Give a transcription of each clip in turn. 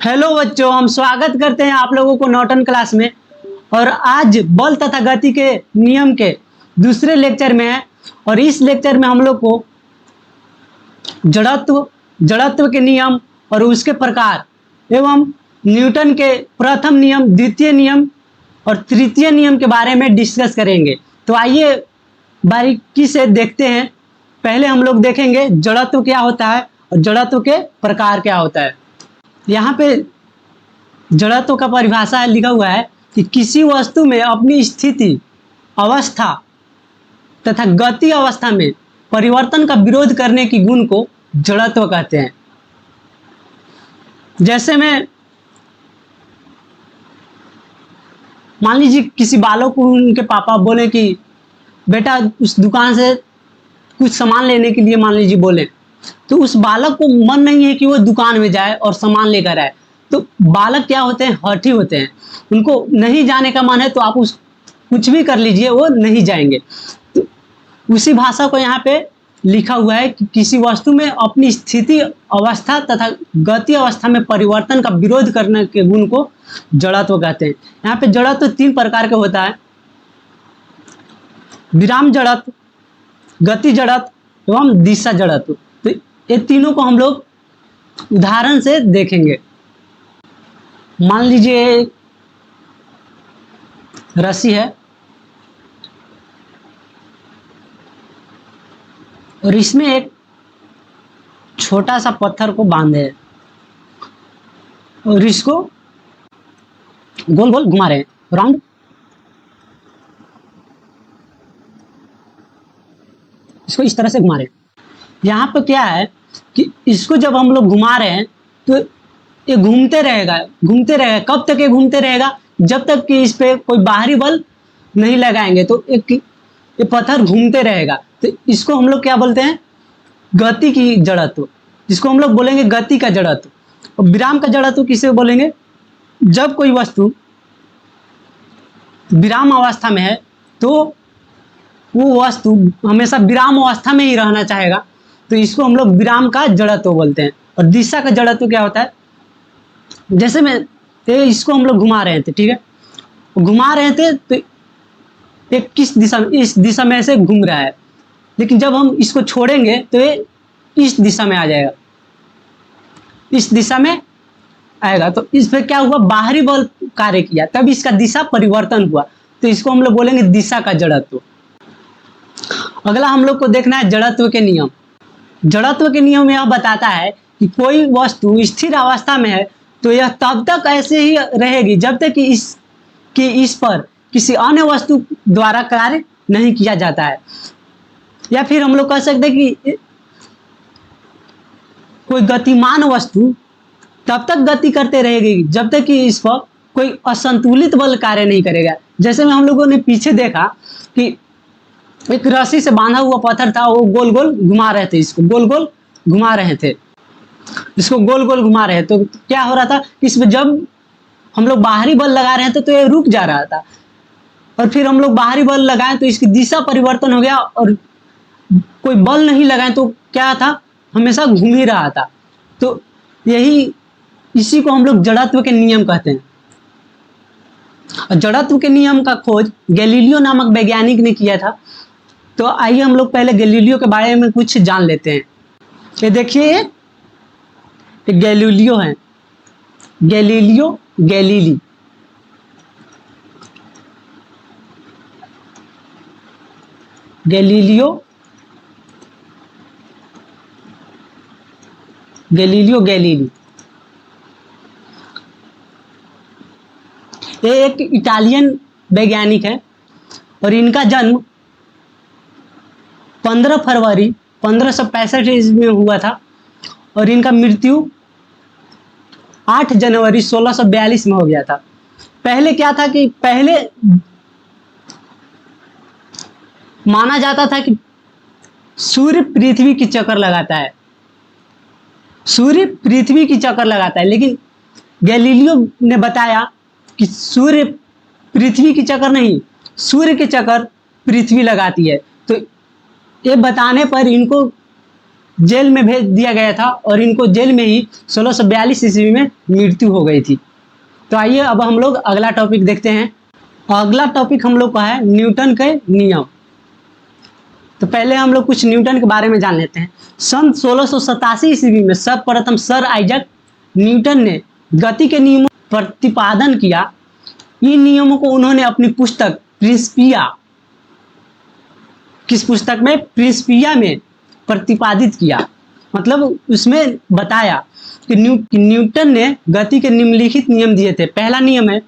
Hello बच्चों, हम स्वागत करते हैं आप लोगों को न्यूटन क्लास में। और आज बल तथा गति के नियम के दूसरे लेक्चर में है। और इस लेक्चर में हम लोग को जड़त्व के नियम और उसके प्रकार एवं न्यूटन के प्रथम नियम, द्वितीय नियम और तृतीय नियम के बारे में डिस्कस करेंगे। तो आइए बारीकी से देखते हैं। पहले हम लोग देखेंगे जड़त्व क्या होता है और जड़त्व के प्रकार क्या होता है। यहाँ पे जड़त्व का परिभाषा लिखा हुआ है कि किसी वस्तु में अपनी स्थिति, अवस्था तथा गति अवस्था में परिवर्तन का विरोध करने की गुण को जड़त्व कहते हैं। जैसे में मान लीजिए किसी बालक को उनके पापा बोले कि बेटा उस दुकान से कुछ सामान लेने के लिए मान लीजिए बोले, तो उस बालक को मन नहीं है कि वो दुकान में जाए और सामान लेकर आए। तो बालक क्या होते हैं, हठी होते हैं। उनको नहीं जाने का मन है तो आप कुछ भी कर लीजिए, वो नहीं जाएंगे। तो उसी भाषा को यहाँ पे लिखा हुआ है कि किसी वस्तु में अपनी स्थिति, अवस्था तथा गति अवस्था में परिवर्तन का विरोध करने के गुण को जड़त्व कहते हैं। यहाँ पे जड़त्व तीन प्रकार के होता है: विराम जड़त्व, गति जड़त्व एवं दिशा जड़त्व। तो ये तीनों को हम लोग उदाहरण से देखेंगे। मान लीजिए रस्सी है और इसमें एक छोटा सा पत्थर को बांधे हैं और इसको गोल गोल घुमा रहे हैं, राउंड। इसको इस तरह से घुमा रहे हैं। यहाँ पर क्या है कि इसको जब हम लोग घुमा रहे हैं तो ये घूमते रहेगा। कब तक ये घूमते रहेगा? जब तक कि इस पे कोई बाहरी बल नहीं लगाएंगे तो ये पत्थर घूमते रहेगा। तो इसको हम लोग क्या बोलते हैं? गति की जड़त्व। जिसको हम लोग बोलेंगे गति का जड़त्व। और विराम का जड़त्व किसे बोलेंगे? जब कोई वस्तु विराम अवस्था में है तो वो वस्तु हमेशा विराम अवस्था में ही रहना चाहेगा, तो इसको हम लोग विराम का जड़त्व बोलते हैं। और दिशा का जड़त्व क्या होता है? जैसे में इसको हम लोग घुमा रहे थे, ठीक है, घुमा रहे थे तो ये किस दिशा में, इस दिशा में से घूम रहा है, लेकिन जब हम इसको छोड़ेंगे तो ये इस दिशा में आ जाएगा, इस दिशा में आएगा। तो इस पे क्या हुआ? बाहरी बल कार्य किया, तब इसका दिशा परिवर्तन हुआ, तो इसको हम लोग बोलेंगे दिशा का जड़त्व। अगला हम लोग को देखना है जड़त्व के नियम। जड़त्व के नियम यह बताता है कि कोई वस्तु स्थिर अवस्था में है तो यह तब तक ऐसे ही रहेगी जब तक कि इस पर किसी अन्य वस्तु द्वारा कार्य नहीं किया जाता है। या फिर हम लोग कह सकते हैं कि कोई गतिमान वस्तु तब तक गति करते रहेगी जब तक कि इस पर कोई असंतुलित बल कार्य नहीं करेगा। जैसे में हम लोगों ने पीछे देखा कि एक रस्सी से बांधा हुआ पत्थर था, वो गोल गोल घुमा रहे थे, इसको गोल गोल घुमा रहे थे, इसको गोल गोल घुमा रहे। तो क्या हो रहा था? इसमें जब हम लोग बाहरी बल लगा रहे थे तो ये रुक जा रहा था, और फिर हम लोग बाहरी बल लगाए तो इसकी दिशा परिवर्तन हो गया, और कोई बल नहीं लगाए तो क्या था? हमेशा घूम ही रहा था। तो इसी को हम लोग जड़त्व के नियम कहते हैं। और जड़त्व के नियम का खोज गैलीलियो नामक वैज्ञानिक ने किया था। तो आइए हम लोग पहले गैलीलियो के बारे में कुछ जान लेते हैं। ये देखिए, ये गैलीलियो है, गैलीलियो गैलीली। गैलीलियो गैलीली ये एक इटालियन वैज्ञानिक है और इनका जन्म 15 फरवरी 1565 ईस्वी में हुआ था और इनका मृत्यु 8 जनवरी 1642 में हो गया था। पहले क्या था कि पहले माना जाता था कि सूर्य पृथ्वी की चक्कर लगाता है, लेकिन गैलीलियो ने बताया कि सूर्य पृथ्वी की चक्कर नहीं, सूर्य की चक्कर पृथ्वी लगाती है। तो ये बताने पर इनको जेल में भेज दिया गया था और इनको जेल में ही 1642 ईस्वी में मृत्यु हो गई थी। तो आइए अब हम लोग अगला टॉपिक देखते हैं। अगला टॉपिक हम लोग का है न्यूटन के नियम। तो पहले हम लोग कुछ न्यूटन के बारे में जान लेते हैं। सन 1687 ईस्वी में सर्वप्रथम सर आइजैक न्यूटन ने गति के नियमों का प्रतिपादन किया। इन नियमों को उन्होंने अपनी पुस्तक प्रिंसिपिया, किस पुस्तक में? प्रिंसिपिया में प्रतिपादित किया। मतलब उसमें बताया कि न्यूटन ने गति के निम्नलिखित नियम दिए थे। पहला नियम है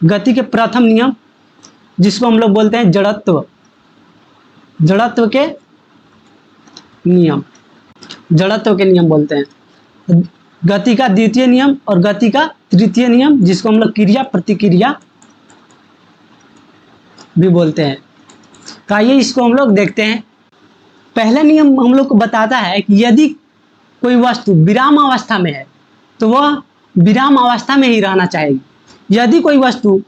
गति के प्रथम नियम, जिसको हम लोग बोलते हैं जड़त्व, जड़त्व के नियम, जड़त्व के नियम बोलते हैं। गति का द्वितीय नियम और गति का तृतीय नियम, जिसको हम लोग क्रिया प्रतिक्रिया भी बोलते हैं। तो आइए इसको हम लोग देखते हैं। पहला नियम हम लोग को बताता है कि यदि कोई वस्तु विराम अवस्था में है तो वह विराम अवस्था में ही रहना चाहिए। यदि कोई वस्तु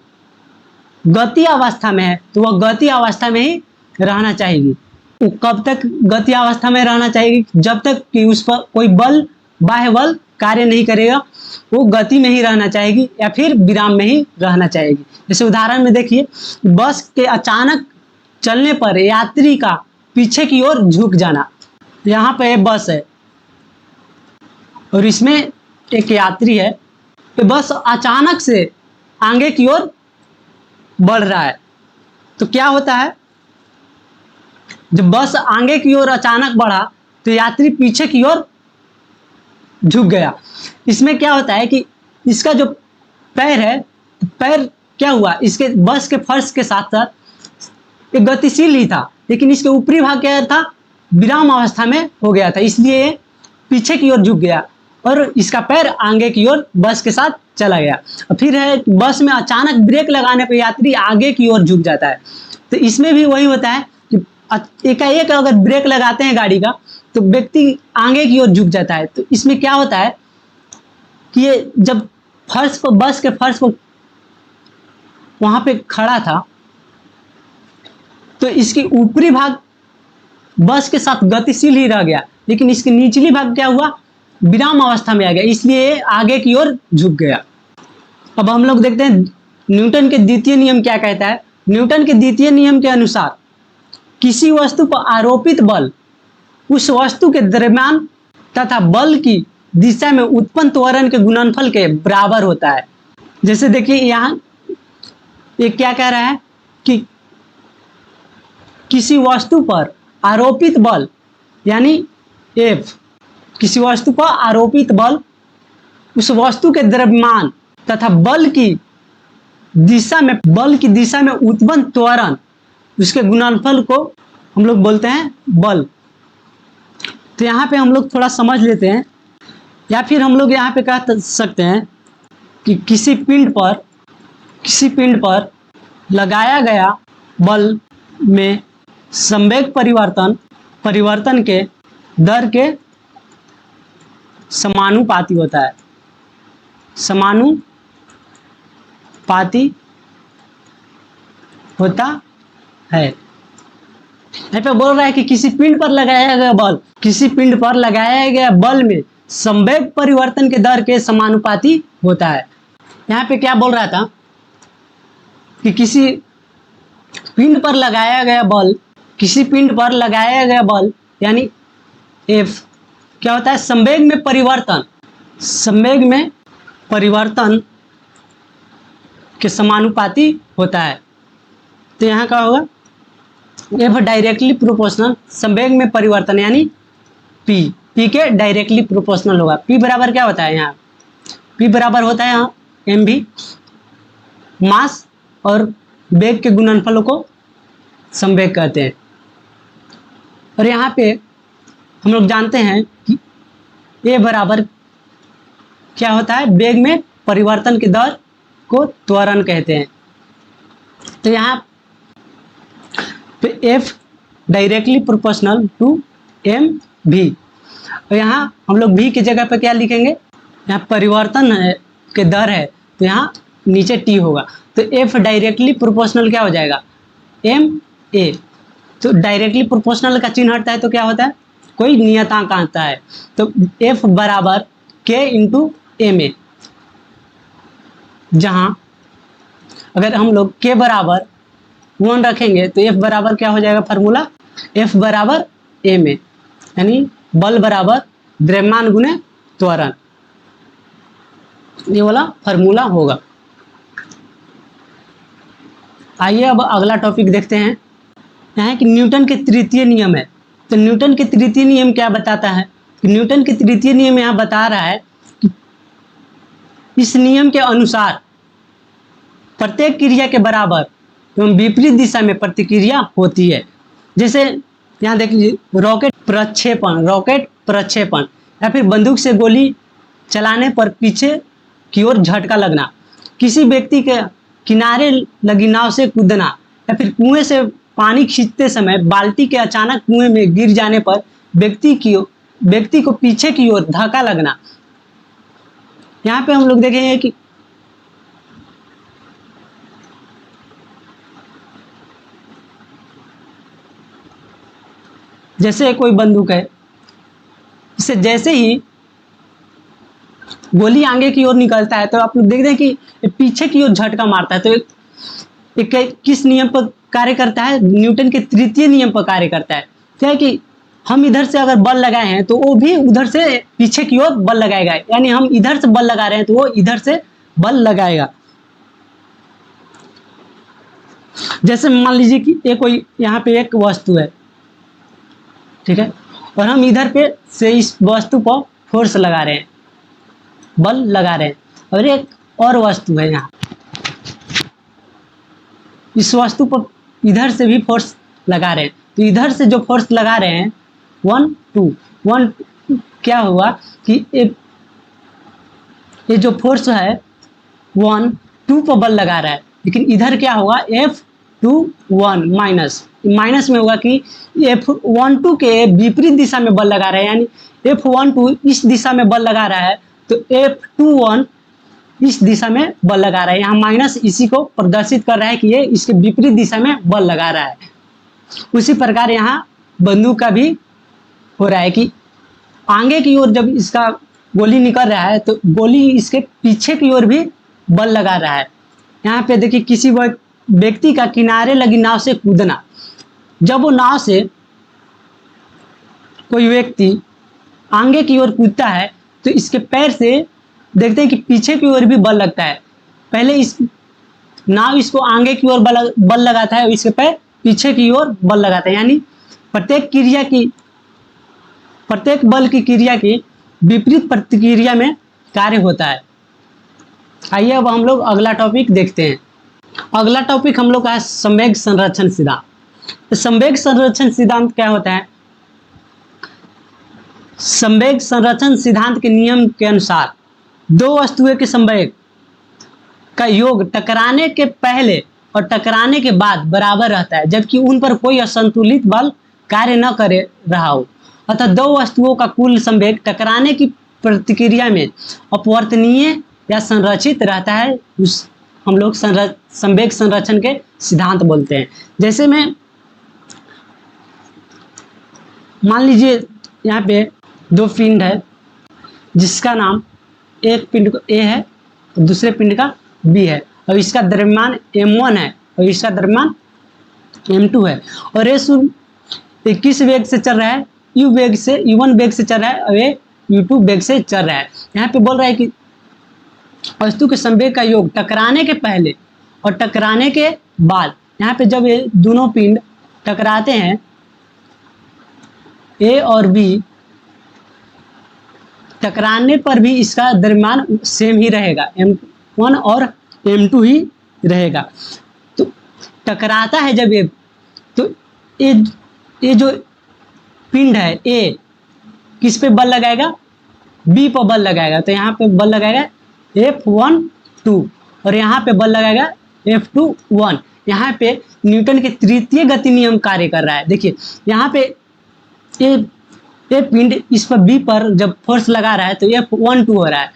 गति अवस्था में है तो वह गति अवस्था में ही रहना चाहिए। वो कब तक गति अवस्था में रहना चाहिए? जब तक कि उस पर कोई बल, बाह्य बल कार्य नहीं करेगा, वो गति में ही रहना चाहिए या फिर विराम में ही रहना चाहिए। जैसे उदाहरण में देखिए, बस के अचानक चलने पर यात्री का पीछे की ओर झुक जाना। यहाँ पे बस है और इसमें एक यात्री है, तो बस अचानक से आगे की ओर बढ़ रहा है। तो क्या होता है, जब बस आगे की ओर अचानक बढ़ा तो यात्री पीछे की ओर झुक गया। इसमें क्या होता है कि इसका जो पैर है, पैर क्या हुआ, इसके बस के फर्श के साथ साथ एक गतिशील ही था, लेकिन इसके ऊपरी भाग क्या था, विराम अवस्था में हो गया था, इसलिए ये पीछे की ओर झुक गया और इसका पैर आगे की ओर बस के साथ चला गया। और फिर है बस में अचानक ब्रेक लगाने पर यात्री आगे की ओर झुक जाता है। तो इसमें भी वही होता है कि एकाएक अगर ब्रेक लगाते हैं गाड़ी का तो व्यक्ति आगे की ओर झुक जाता है। तो इसमें क्या होता है कि ये जब फर्श पर, बस के फर्श पर वहां पे खड़ा था तो इसकी ऊपरी भाग बस के साथ गतिशील ही रह गया, लेकिन इसकी निचली भाग क्या हुआ, विराम अवस्था में आ गया, इसलिए आगे की ओर झुक गया। अब हम लोग देखते हैं न्यूटन के द्वितीय नियम क्या कहता है। न्यूटन के द्वितीय नियम के अनुसार किसी वस्तु पर आरोपित बल उस वस्तु के द्रव्यमान तथा बल की दिशा में उत्पन्न त्वरण के गुणनफल के बराबर होता है। जैसे देखिए यहाँ ये क्या कह रहा है कि किसी वस्तु पर आरोपित बल यानी F, किसी वस्तु पर आरोपित बल उस वस्तु के द्रव्यमान तथा बल की दिशा में उत्पन्न त्वरण, उसके गुणनफल को हम लोग बोलते हैं बल। तो यहाँ पे हम लोग थोड़ा समझ लेते हैं, या फिर हम लोग यहाँ पे कह सकते हैं कि किसी पिंड पर लगाया गया बल में संवेग परिवर्तन के दर के समानुपाती होता है, समानुपाती होता है। यहाँ पे बोल रहा है कि किसी पिंड पर लगाया गया बल में संवेग परिवर्तन के दर के समानुपाती होता है। यहाँ पे क्या बोल रहा था कि किसी पिंड पर लगाया गया बल यानी F क्या होता है, संवेग में परिवर्तन के समानुपाती होता है। तो यहाँ क्या होगा, F डायरेक्टली प्रोपोर्शनल संवेग में परिवर्तन यानी P के डायरेक्टली प्रोपोर्शनल होगा। P बराबर क्या होता है, यहाँ P बराबर होता है यहाँ mv, मास और वेग के गुणनफलों को संवेग कहते हैं। और यहाँ पे हम लोग जानते हैं कि A बराबर क्या होता है, वेग में परिवर्तन के दर को त्वरण कहते हैं। तो यहाँ पे F directly proportional to mv, और यहाँ हम लोग v की जगह पे क्या लिखेंगे, यहाँ परिवर्तन के दर है तो यहाँ नीचे t होगा। तो F डायरेक्टली प्रोपोर्शनल क्या हो जाएगा, ma। तो डायरेक्टली प्रोपोर्शनल का चिन्ह हटता है तो क्या होता है कोई नियतांक आता है, तो F बराबर K इंटू एम ए, जहां अगर हम लोग K बराबर 1 रखेंगे तो F बराबर क्या हो जाएगा फार्मूला, F बराबर एम ए, यानी बल बराबर द्रव्यमान गुने त्वरण, ये वाला फार्मूला होगा। आइए अब अगला टॉपिक देखते हैं। यहाँ कि न्यूटन के तृतीय नियम है। तो न्यूटन के तृतीय नियम क्या बताता है, न्यूटन के तृतीय नियम यहाँ बता रहा है कि इस नियम के अनुसार प्रत्येक क्रिया के बराबर एवं विपरीत दिशा में प्रतिक्रिया होती है। जैसे यहाँ देखिए रॉकेट प्रक्षेपण या फिर बंदूक से गोली चलाने पर पीछे की ओर झटका लगना, किसी व्यक्ति के किनारे लगी नाव से कूदना, या फिर कुएं से पानी खींचते समय बाल्टी के अचानक कुएं में गिर जाने पर व्यक्ति को पीछे की ओर धक्का लगना। यहाँ पे हम लोग देखेंगे कि जैसे कोई बंदूक है, इससे जैसे ही गोली आगे की ओर निकलता है तो आप लोग देखते हैं कि पीछे की ओर झटका मारता है। तो एक किस नियम पर कार्य करता है, न्यूटन के तृतीय नियम पर कार्य करता है। क्या है कि हम इधर से अगर बल लगाए हैं तो वो भी उधर से पीछे की ओर बल लगाएगा, यानी हम इधर से बल लगा रहे हैं तो वो इधर से बल लगाएगा। जैसे मान लीजिए कि ये कोई यहाँ पे एक वस्तु है, ठीक है, और हम इधर पे से इस वस्तु पर फोर्स लगा रहे हैं, बल लगा रहे हैं, और एक और वस्तु है यहाँ, इस वस्तु पर इधर से भी फोर्स लगा रहे हैं। तो इधर से जो फोर्स लगा रहे हैं 1 2 क्या हुआ कि ये जो फोर्स है 1 2 पर बल लगा रहा है, लेकिन इधर क्या होगा F21 माइनस में होगा कि F12 के विपरीत दिशा में बल लगा रहा है, यानी F12 इस दिशा में बल लगा रहा है तो F21 इस दिशा में बल लगा रहा है। यहाँ माइनस इसी को प्रदर्शित कर रहा है कि ये इसके विपरीत दिशा में बल लगा रहा है। उसी प्रकार यहाँ बंदूक का भी हो रहा है कि आगे की ओर जब इसका गोली निकल रहा है तो गोली इसके पीछे की ओर भी बल लगा रहा है। यहाँ पे देखिए किसी व्यक्ति का किनारे लगी नाव से कूदना, जब वो नाव से कोई व्यक्ति आगे की ओर कूदता है तो इसके पैर से देखते हैं कि पीछे की ओर भी बल लगता है। पहले इस नाव इसको आगे की ओर बल लगाता है और इसके पैर पीछे की ओर बल लगाता है, यानी प्रत्येक बल की क्रिया की विपरीत प्रतिक्रिया में कार्य होता है। आइए अब हम लोग अगला टॉपिक देखते हैं। अगला टॉपिक हम लोग का है संवेग संरक्षण सिद्धांत। तो संवेग संरक्षण सिद्धांत क्या होता है, संवेग संरक्षण सिद्धांत के नियम के अनुसार दो वस्तुओं के संवेग का योग टकराने के पहले और टकराने के बाद बराबर रहता है, जबकि उन पर कोई असंतुलित बल कार्य न करे रहा हो। अतः दो वस्तुओं का कुल संवेग टकराने की प्रतिक्रिया में अपवर्तनीय या संरक्षित रहता है, उस हम लोग संवेग संरक्षण के सिद्धांत बोलते हैं। जैसे में मान लीजिए यहाँ पे दो पिंड है, जिसका नाम एक पिंड को A है और दूसरे पिंड का B है, और इसका द्रव्यमान m1 है और इसका द्रव्यमान m2 है, और ये किस वेग से चल रहा है, u1 वेग से चल रहा है और ये u2 वेग से चल रहा है। यहाँ पे बोल रहा है कि वस्तु के संवेग का योग टकराने के पहले और टकराने के बाद, यहाँ पे जब ये दोनों पिंड टकराते हैं A और B, टकराने पर भी इसका द्रव्यमान सेम ही रहेगा, m1 और m2 ही रहेगा। तो टकराता है जब ये, तो ये जो पिंड है A किस पे बल लगाएगा, B पर बल लगाएगा, तो यहाँ पे बल लगाएगा F12 और यहाँ पे बल लगाएगा F21। यहाँ पे न्यूटन के तृतीय गति नियम कार्य कर रहा है। देखिए यहाँ पे ये पिंड इस पर B पर जब फोर्स लगा रहा है तो F12 हो रहा है,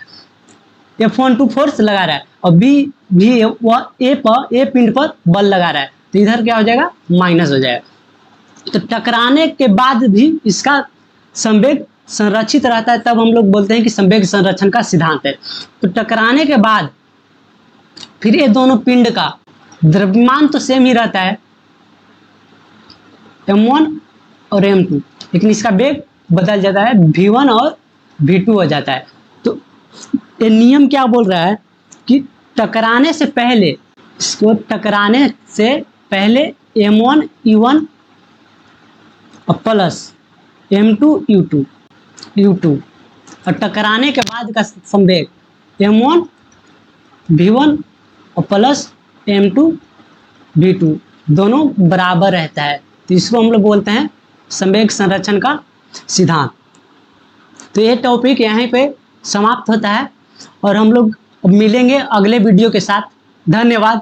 F12 फोर्स लगा रहा है, और B भी A पिंड पर बल लगा रहा है, तो इधर क्या हो जाएगा, माइनस हो जाएगा। तो टकराने के बाद भी इसका संवेग संरक्षित रहता है तब हम लोग बोलते हैं कि संवेग संरक्षण का सिद्धांत है। तो टकराने के बाद फिर ये दोनों पिंड का द्रव्यमान तो सेम ही रहता है m1 और m2, लेकिन इसका वेग बदल जाता है, v1 और v2 हो जाता है। तो ये नियम क्या बोल रहा है कि टकराने से पहले, इसको टकराने से पहले m1 u1 और प्लस m2 u2 और टकराने के बाद का संवेग m1 v1 और प्लस m2 v2 दोनों बराबर रहता है। तो इसको हम लोग बोलते हैं संवेग संरक्षण का सिद्धांत। तो ये टॉपिक यहीं पे समाप्त होता है और हम लोग मिलेंगे अगले वीडियो के साथ। धन्यवाद।